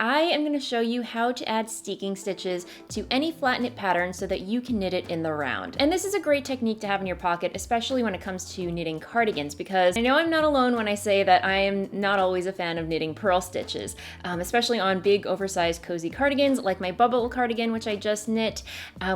I am going to show you how to add steeking stitches to any flat knit pattern so that you can knit it in the round. And this is a great technique to have in your pocket, especially when it comes to knitting cardigans, because I know I'm not alone when I say that I am not always a fan of knitting purl stitches, especially on big oversized cozy cardigans like my bubble cardigan, which I just knit,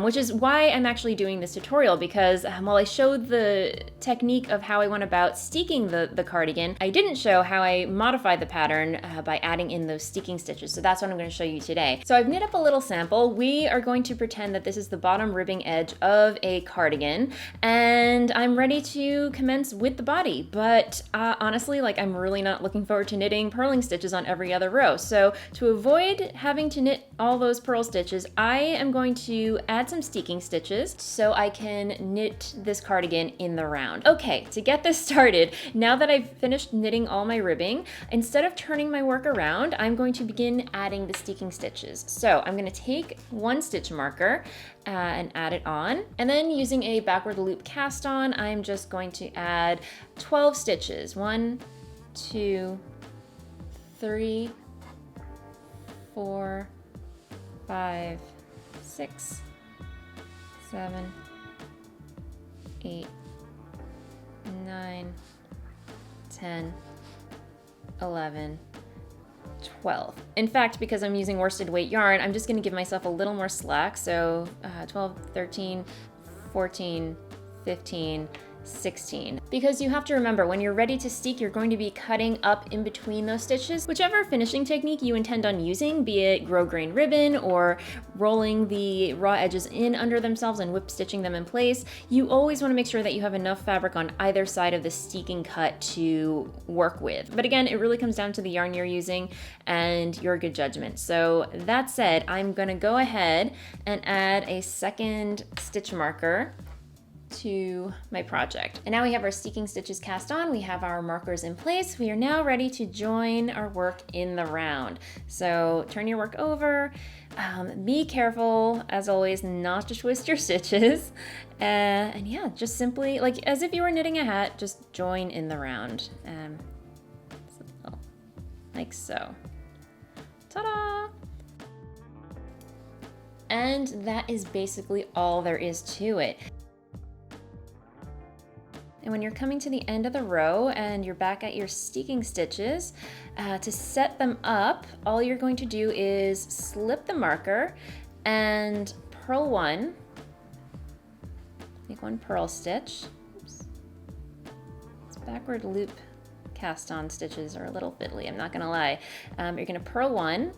which is why I'm actually doing this tutorial, because while I showed the technique of how I went about steeking the cardigan, I didn't show how I modified the pattern by adding in those steeking stitches. So that's what I'm going to show you today. So I've knit up a little sample. We are going to pretend that this is the bottom ribbing edge of a cardigan, and I'm ready to commence with the body. But honestly, like, I'm really not looking forward to knitting purling stitches on every other row. So to avoid having to knit all those purl stitches, I am going to add some steeking stitches so I can knit this cardigan in the round. Okay, to get this started, now that I've finished knitting all my ribbing, instead of turning my work around, I'm going to begin adding the steeking stitches. So I'm going to take one stitch marker and add it on, and then using a backward loop cast on, I'm just going to add 12 stitches. 1, 2, 3, 4, 5, 6, 7, 8, 9, 10, 11, 12. In fact, because I'm using worsted weight yarn, I'm just going to give myself a little more slack. So 12, 13, 14, 15, 16. Because you have to remember, when you're ready to steek, you're going to be cutting up in between those stitches. Whichever finishing technique you intend on using, be it grosgrain ribbon or rolling the raw edges in under themselves and whip stitching them in place, you always want to make sure that you have enough fabric on either side of the steeking cut to work with. But again, it really comes down to the yarn you're using and your good judgment. So that said, I'm going to go ahead and add a second stitch marker to my project. And now we have our steeking stitches cast on, we have our markers in place, we are now ready to join our work in the round. So turn your work over, be careful as always not to twist your stitches, and yeah, just simply, like as if you were knitting a hat, just join in the round, like so. Ta-da! And that is basically all there is to it. And when you're coming to the end of the row and you're back at your steeking stitches, to set them up, all you're going to do is slip the marker and purl one, make one purl stitch. Oops. This backward loop cast on stitches are a little fiddly, I'm not gonna lie. You're gonna purl one,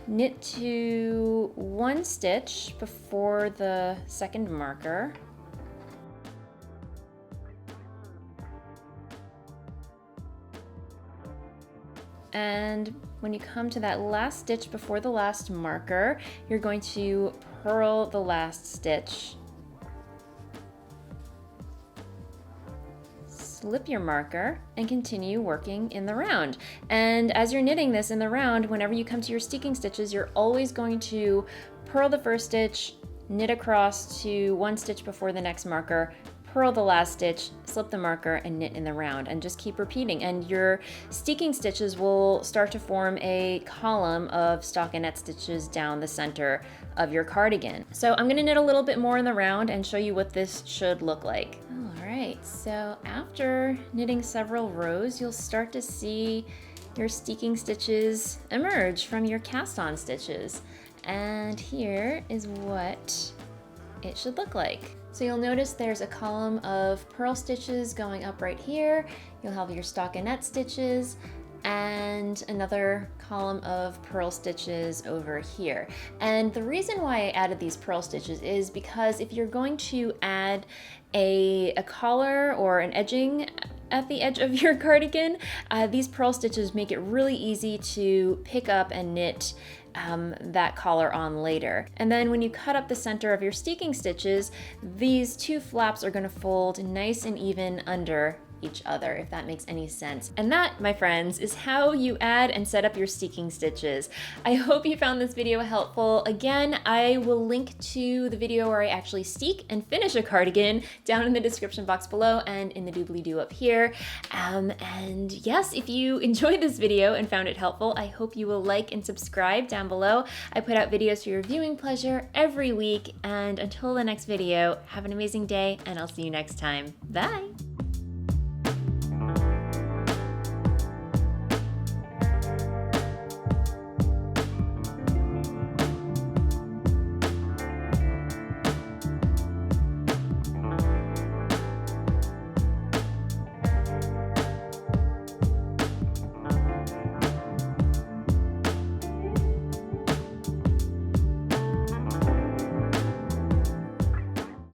knit to one stitch before the second marker, and when you come to that last stitch before the last marker, you're going to purl the last stitch, slip your marker, and continue working in the round. And as you're knitting this in the round, whenever you come to your steeking stitches, you're always going to purl the first stitch, knit across to one stitch before the next marker, purl the last stitch, slip the marker, and knit in the round, and just keep repeating. And your steeking stitches will start to form a column of stockinette stitches down the center of your cardigan. So I'm gonna knit a little bit more in the round and show you what this should look like. All right, so after knitting several rows, you'll start to see your steeking stitches emerge from your cast on stitches. And here is what it should look like. So you'll notice there's a column of purl stitches going up right here. You'll have your stockinette stitches and another column of purl stitches over here. And the reason why I added these purl stitches is because if you're going to add a collar or an edging at the edge of your cardigan, these purl stitches make it really easy to pick up and knit that collar on later. And then when you cut up the center of your steeking stitches, these two flaps are going to fold nice and even under each other, if that makes any sense. And that, my friends, is how you add and set up your steeking stitches. I hope you found this video helpful. Again, I will link to the video where I actually steek and finish a cardigan down in the description box below and in the doobly-doo up here. And yes, if you enjoyed this video and found it helpful, I hope you will like and subscribe down below. I put out videos for your viewing pleasure every week, and until the next video, have an amazing day, and I'll see you next time. Bye!